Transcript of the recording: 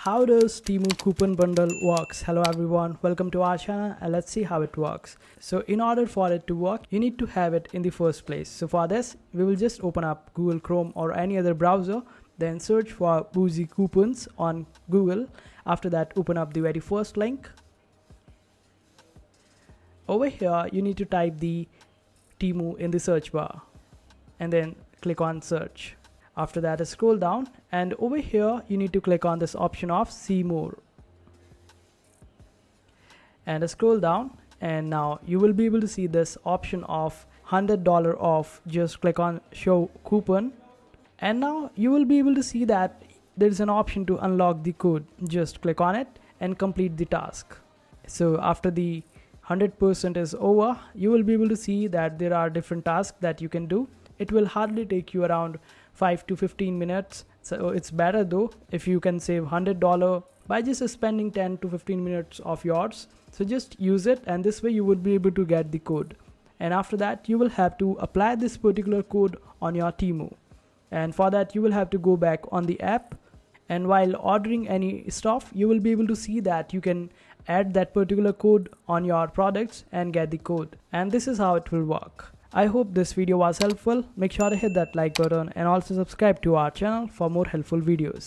How does Temu coupon bundle works? Hello everyone, welcome to our channel and let's see how it works. So in order for it to work, you need to have it in the first place. So for this, we will just open up Google Chrome or any other browser, then search for Boozy Coupons on Google. After that, open up the very first link. Over here, you need to type the Temu in the search bar and then click on search. After that, scroll down and over here you need to click on this option of see more and scroll down, and now you will be able to see this option of $100 off. Just click on show coupon and now you will be able to see that there is an option to unlock the code. Just click on it and complete the task. So after the 100% is over, you will be able to see that there are different tasks that you can do. It will hardly take you around 5 to 15 minutes. So it's better though if you can save $100 by just spending 10 to 15 minutes of yours. So just use it, and this way you would be able to get the code. And after that, you will have to apply this particular code on your Temu. And for that, you will have to go back on the app. And while ordering any stuff, you will be able to see that you can add that particular code on your products and get the code. And this is how it will work. I hope this video was helpful. Make sure to hit that like button and also subscribe to our channel for more helpful videos.